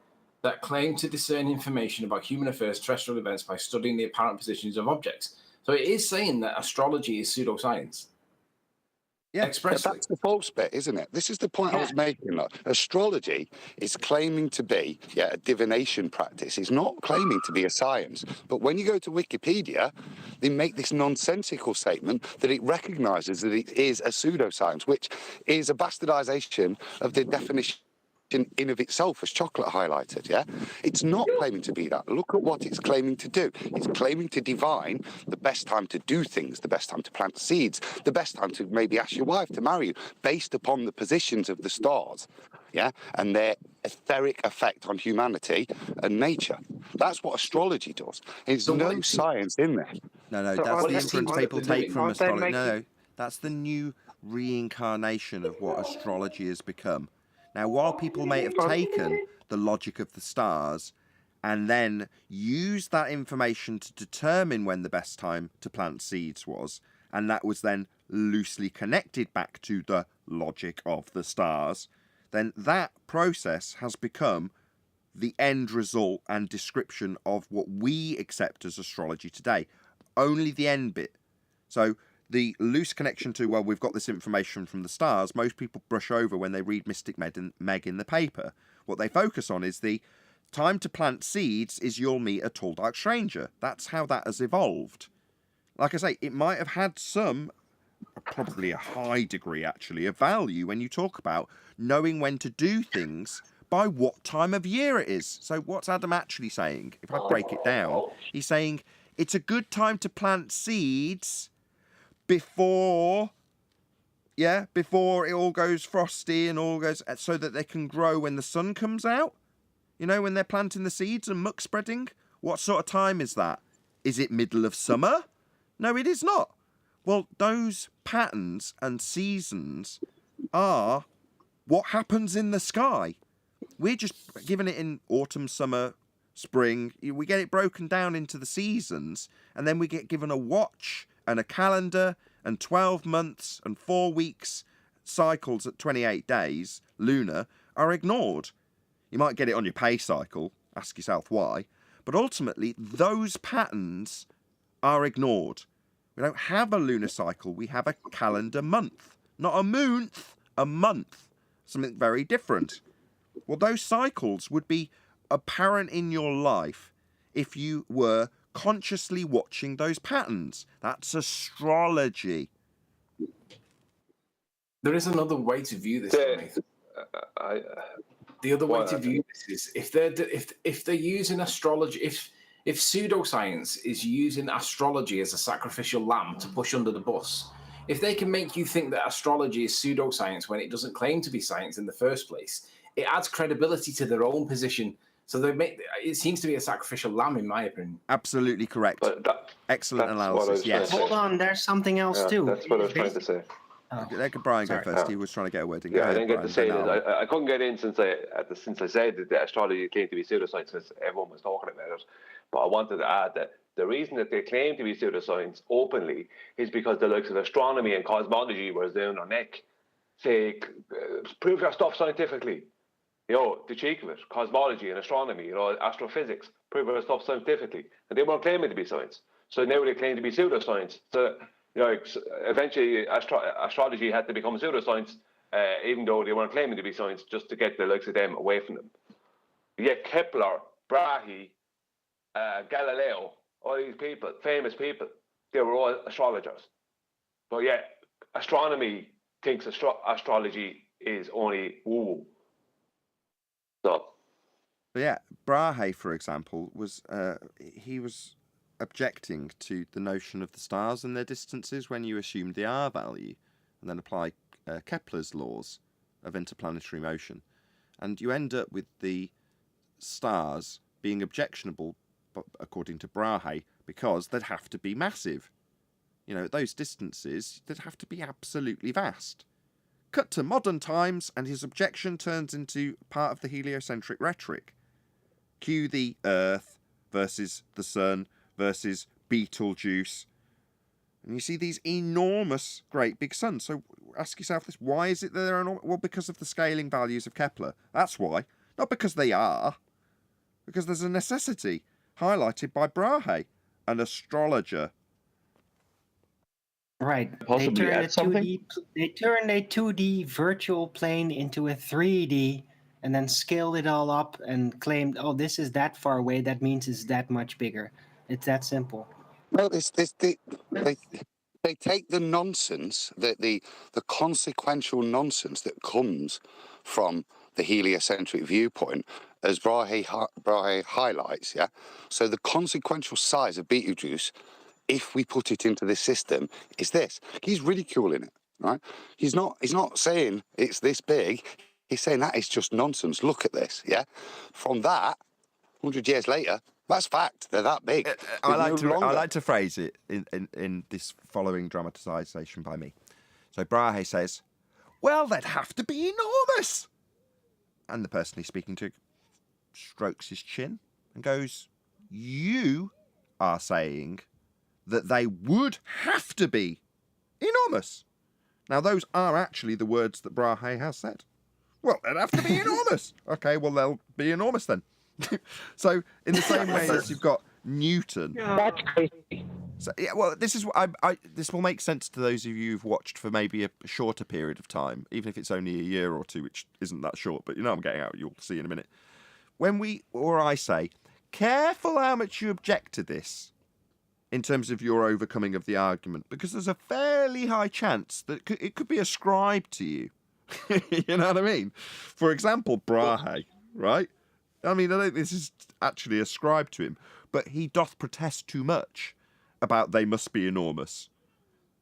that claim to discern information about human affairs, terrestrial events by studying the apparent positions of objects. So it is saying that astrology is pseudoscience. Yeah, expressly. That's the false bit, isn't it? This is the point I was making. Look. Astrology is claiming to be a divination practice. It's not claiming to be a science. But when you go to Wikipedia, they make this nonsensical statement that it recognises that it is a pseudoscience, which is a bastardisation of the definition in of itself, as Chocolate highlighted, yeah? It's not claiming to be that. Look at what it's claiming to do. It's claiming to divine the best time to do things, the best time to plant seeds, the best time to maybe ask your wife to marry you, based upon the positions of the stars, yeah? And their etheric effect on humanity and nature. That's what astrology does. There's no science in there. No, that's the inference people take from astrology. No, that's the new reincarnation of what astrology has become. Now, while people may have taken the logic of the stars and then used that information to determine when the best time to plant seeds was, and that was then loosely connected back to the logic of the stars, then that process has become the end result and description of what we accept as astrology today. Only the end bit. So the loose connection to, well, we've got this information from the stars, most people brush over when they read Mystic Meg in the paper. What they focus on is the time to plant seeds is you'll meet a tall, dark stranger. That's how that has evolved. Like I say, it might have had some, probably a high degree actually, of value when you talk about knowing when to do things by what time of year it is. So what's Adam actually saying? If I break it down, he's saying it's a good time to plant seeds before it all goes frosty and all goes, so that they can grow when the sun comes out. You know, when they're planting the seeds and muck spreading. What sort of time is that? Is it middle of summer? No, it is not. Well, those patterns and seasons are what happens in the sky. We're just giving it in autumn, summer, spring. We get it broken down into the seasons, and then we get given a watch and a calendar and 12 months and 4 weeks cycles at 28 days, lunar, are ignored. You might get it on your pay cycle, ask yourself why, but ultimately those patterns are ignored. We don't have a lunar cycle. We have a calendar month. Not a month, a month. Something very different. Well, those cycles would be apparent in your life if you were consciously watching those patterns. That's astrology. There is another way to view this. Nathan. The other way to view this is if they're using astrology, if pseudoscience is using astrology as a sacrificial lamb to push under the bus, if they can make you think that astrology is pseudoscience when it doesn't claim to be science in the first place, it adds credibility to their own position. So it seems to be a sacrificial lamb, in my opinion. Absolutely correct. Excellent analysis. Yes. Hold on, there's something else too. That's what I was trying to say. Let Brian go first. He was trying to get a word in. Go I ahead, didn't get Brian, to say then this. I couldn't get in since I said that astrology claimed to be pseudoscience because everyone was talking about it. But I wanted to add that the reason that they claim to be pseudoscience openly is because the likes of astronomy and cosmology was down their neck. Say, prove your stuff scientifically. The cheek of it, cosmology and astronomy, astrophysics, prove your stuff scientifically. And they weren't claiming to be science. So now they claim to be pseudoscience. So, eventually astrology had to become pseudoscience, even though they weren't claiming to be science, just to get the likes of them away from them. Yet Kepler, Brahe, Galileo, all these people, famous people, they were all astrologers. But yet astronomy thinks astrology is only woo-woo. So. Yeah, Brahe, for example, was he was objecting to the notion of the stars and their distances when you assumed the R value and then apply Kepler's laws of interplanetary motion. And you end up with the stars being objectionable, according to Brahe, because they'd have to be massive. At those distances, they'd have to be absolutely vast. Cut to modern times, and his objection turns into part of the heliocentric rhetoric. Cue the Earth versus the Sun versus Betelgeuse. And you see these enormous, great big suns. So ask yourself this, why is it that they're enormous? Well, because of the scaling values of Kepler. That's why. Not because they are. Because there's a necessity highlighted by Brahe, an astrologer. Right. Possibly add something? They turned a 2D virtual plane into a 3D and then scaled it all up and claimed, oh, this is that far away. That means it's that much bigger. It's that simple. Well, they take the nonsense, the consequential nonsense that comes from the heliocentric viewpoint, as Brahe highlights, yeah? So the consequential size of Betelgeuse, if we put it into this system, is this. He's ridiculing it, right? He's not saying it's this big. He's saying that is just nonsense. Look at this, yeah? From that, 100 years later, that's fact. They're that big. I like to phrase it in this following dramatisation by me. So Brahe says, well, they'd have to be enormous. And the person he's speaking to strokes his chin and goes, you are saying that they would have to be enormous. Now, those are actually the words that Brahe has said. Well, they'd have to be enormous. Okay, well, they'll be enormous then. So, in the same way as you've got Newton. That's crazy. So, yeah, well, this is this will make sense to those of you who've watched for maybe a shorter period of time, even if it's only a year or two, which isn't that short, but I'm getting out, you'll see in a minute. I say, careful how much you object to this in terms of your overcoming of the argument, because there's a fairly high chance that it could be ascribed to you. You know what I mean? For example, Brahe, right? I mean, I don't think this is actually ascribed to him, but he doth protest too much about they must be enormous,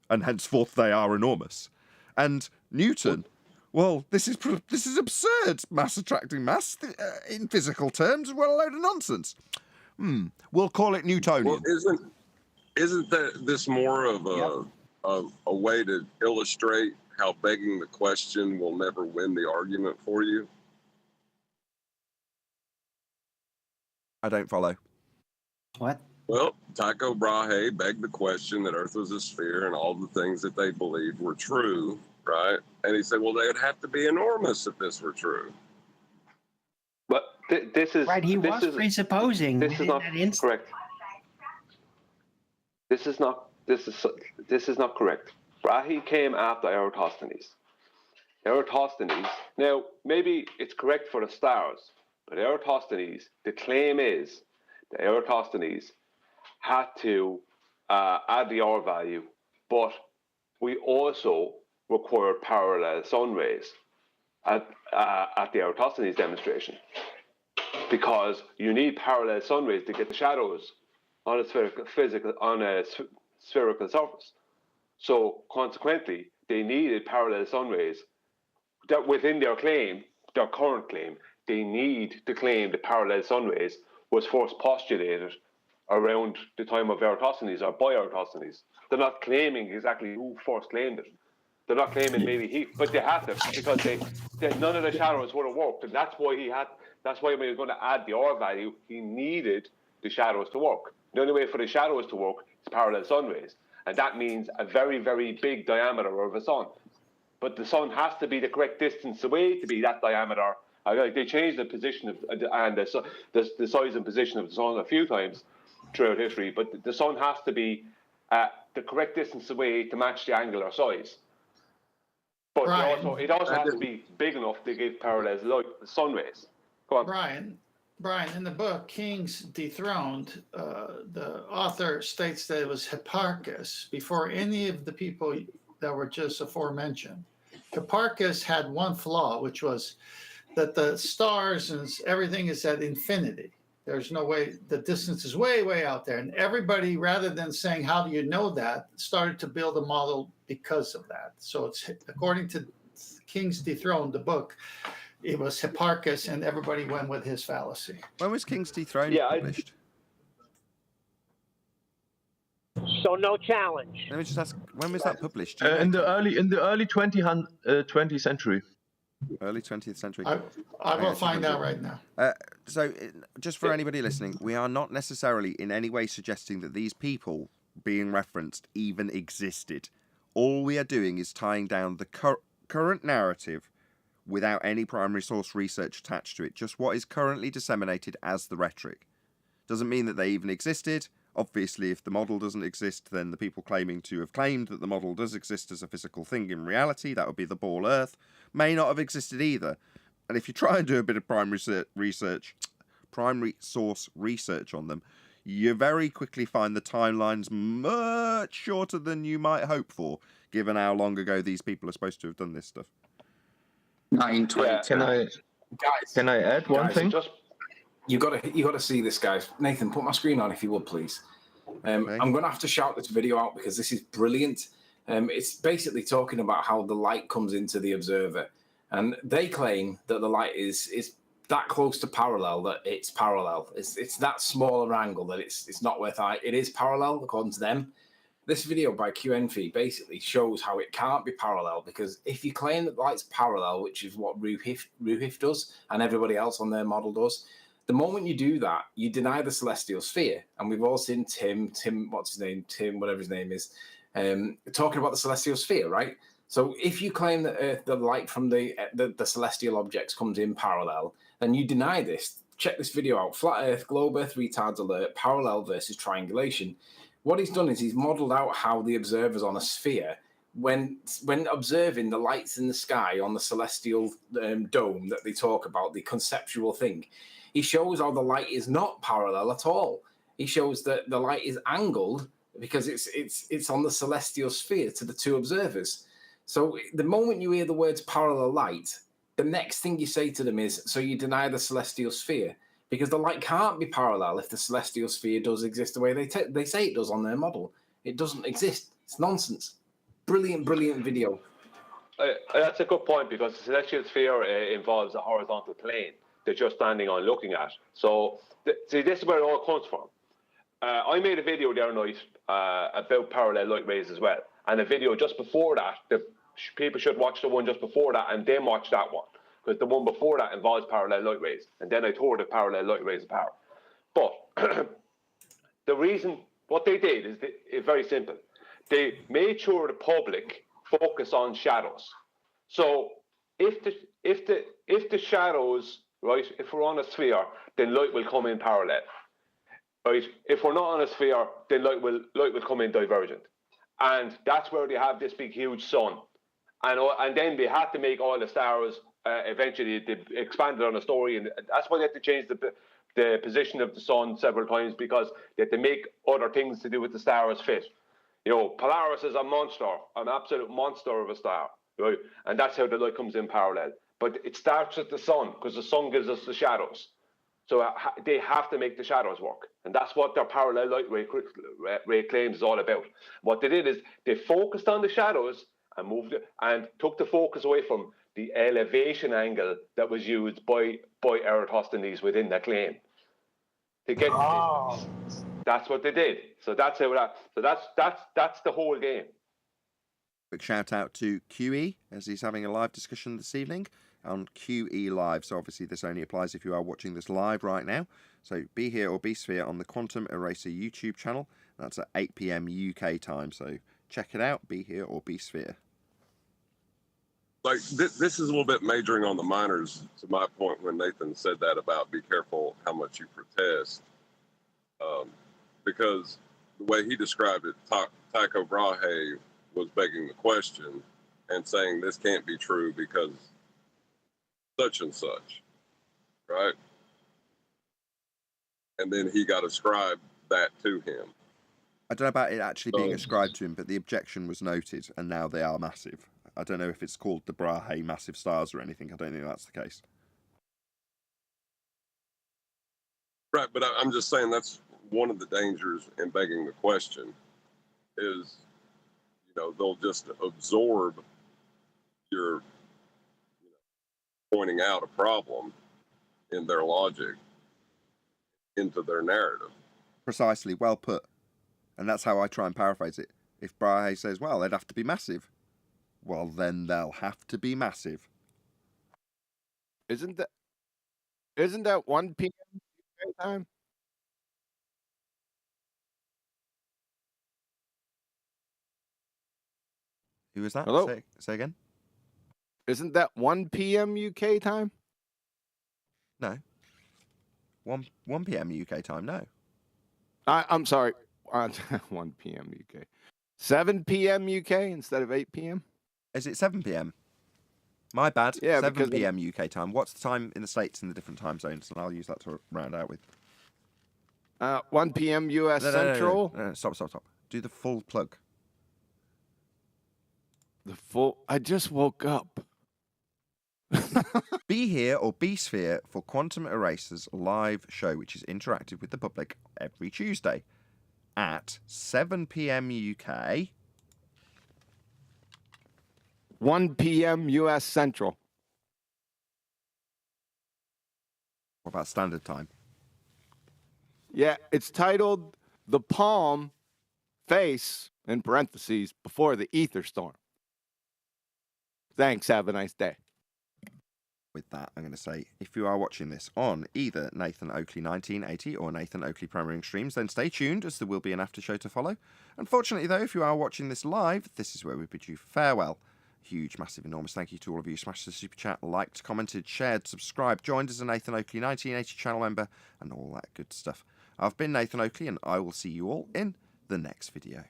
and henceforth they are enormous. And Newton, well, this is absurd. Mass attracting mass in physical terms. What a load of nonsense. We'll call it Newtonian. Well, isn't this more of a way to illustrate how begging the question will never win the argument for you? I don't follow. What? Well, Tycho Brahe begged the question that Earth was a sphere and all the things that they believed were true, right? And he said, well, they'd have to be enormous if this were true. But this is... Right, he was presupposing. This is not correct. This this is not correct. Brahe came after Eratosthenes. Eratosthenes, now maybe it's correct for the stars, but Eratosthenes, the claim is that Eratosthenes had to add the R value, but we also required parallel sun rays at the Eratosthenes demonstration, because you need parallel sun rays to get the shadows on a spherical surface. So consequently, they needed parallel sun rays. That within their claim, their current claim, they need to claim the parallel sun rays was first postulated around the time of Eratosthenes or by Eratosthenes. They're not claiming exactly who first claimed it. They're not claiming maybe he, but they had to, because none of the shadows would have worked, and that's why when he was going to add the R value, he needed the shadows to work. The only way for the shadows to work is parallel sun rays, and that means a very, very big diameter of a sun. But the sun has to be the correct distance away to be that diameter. They changed the position and the size and position of the sun a few times throughout history, but the sun has to be the correct distance away to match the angular size. But it also has to be big enough to give parallel sun rays. Go on. Brian, in the book Kings Dethroned, the author states that it was Hipparchus, before any of the people that were just aforementioned. Hipparchus had one flaw, which was that the stars and everything is at infinity. There's no way, the distance is way, way out there. And everybody, rather than saying, how do you know that, started to build a model because of that. So it's, according to Kings Dethroned, the book, it was Hipparchus, and everybody went with his fallacy. When was Kings Dethroned published? So no challenge. Let me just ask, when was that published? In the early 20th century. Early 20th century. I will find out right now. So, just for anybody listening, we are not necessarily in any way suggesting that these people being referenced even existed. All we are doing is tying down the current narrative without any primary source research attached to it, just what is currently disseminated as the rhetoric. Doesn't mean that they even existed. Obviously, if the model doesn't exist, then the people claiming to have claimed that the model does exist as a physical thing in reality, that would be the ball Earth, may not have existed either. And if you try and do a bit of primary source research on them, you very quickly find the timelines much shorter than you might hope for, given how long ago these people are supposed to have done this stuff. 1920. Can I add one thing? You got to see this, guys. Nathan, put my screen on if you would, please. I'm going to have to shout this video out because this is brilliant. It's basically talking about how the light comes into the observer, and they claim that the light is that close to parallel that it's parallel. It's that smaller angle that it's not worth it is parallel according to them. This video by QNV basically shows how it can't be parallel, because if you claim that the light's parallel, which is what Ruhif does and everybody else on their model does, the moment you do that, you deny the celestial sphere. And we've all seen Tim, what's his name? Tim, whatever his name is, talking about the celestial sphere, right? So if you claim that the light from the celestial objects comes in parallel, then you deny this. Check this video out. Flat Earth, Globe Earth Retards Alert, Parallel versus Triangulation. What he's done is he's modeled out how the observers on a sphere, when observing the lights in the sky on the celestial dome that they talk about, the conceptual thing, he shows how the light is not parallel at all. He shows that the light is angled because it's on the celestial sphere to the two observers. So the moment you hear the words parallel light, the next thing you say to them is, so you deny the celestial sphere, because the light can't be parallel if the celestial sphere does exist the way they say it does on their model. It doesn't exist. It's nonsense. Brilliant, brilliant video. That's a good point, because the celestial sphere involves a horizontal plane that you're standing on looking at. So, see, this is where it all comes from. I made a video the other night about parallel light rays as well. And a video just before that, people should watch the one just before that and then watch that one, because the one before that involves parallel light rays. And then I tore the parallel light rays apart. But the reason, what they did is very simple. They made sure the public focus on shadows. So if the shadows, right, if we're on a sphere, then light will come in parallel. Right? If we're not on a sphere, then light will come in divergent. And that's where they have this big, huge sun. And then they had to make all the stars, eventually they expanded on the story, and that's why they had to change the position of the sun several times, because they had to make other things to do with the stars fit. You know, Polaris is a monster, an absolute monster of a star, right? And that's how the light comes in parallel. But it starts with the sun, because the sun gives us the shadows. So they have to make the shadows work. And that's what their parallel light ray claims is all about. What they did is they focused on the shadows and moved it, and took the focus away from the elevation angle that was used by Eratosthenes within the claim. To get that's what they did. So that's how that's the whole game. Quick shout out to QE as he's having a live discussion this evening on QE Live. So obviously this only applies if you are watching this live right now. So be here or be sphere on the Quantum Eraser YouTube channel. That's at 8 PM UK time. So check it out. Be here or be sphere. Like this is a little bit majoring on the minors, to my point when Nathan said that about be careful how much you protest, because the way he described it, Tycho Brahe was begging the question and saying this can't be true because such and such, right? And then he got ascribed that to him. I don't know about it actually being ascribed to him, but the objection was noted, and now they are massive. I don't know if it's called the Brahe massive stars or anything. I don't think that's the case. Right, but I'm just saying that's one of the dangers in begging the question is, you know, they'll just absorb your pointing out a problem in their logic into their narrative. Precisely, well put. And that's how I try and paraphrase it. If Brahe says, well, they'd have to be massive, well, then they'll have to be massive. Isn't that 1 p.m. UK time? Who was that? Hello? Say again? Isn't that 1 p.m. UK time? No. 1 p.m. UK time, no. I'm sorry. 1 p.m. UK. 7 p.m. UK instead of 8 p.m.? Is it 7 p.m.? My bad. Yeah, 7 p.m. UK time. What's the time in the States in the different time zones? And I'll use that to round out with. 1 p.m. US Central. No, stop. Do the full plug. The full... I just woke up. Be here or be sphere for Quantum Eraser's live show, which is interactive with the public every Tuesday at 7 p.m. UK. 1 p.m. US Central. What about standard time? Yeah, it's titled The Palm Face, in parentheses, before the ether storm. Thanks, have a nice day. With that, I'm going to say, if you are watching this on either Nathan Oakley 1980 or Nathan Oakley Premiering Streams, then stay tuned, as there will be an after show to follow. Unfortunately, though, if you are watching this live, this is where we bid you farewell. Huge, massive, enormous thank you to all of you. Smashed the super chat, liked, commented, shared, subscribed, joined as a Nathan Oakley 1980 channel member, and all that good stuff. I've been Nathan Oakley, and I will see you all in the next video.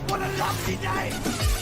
What a lovely day!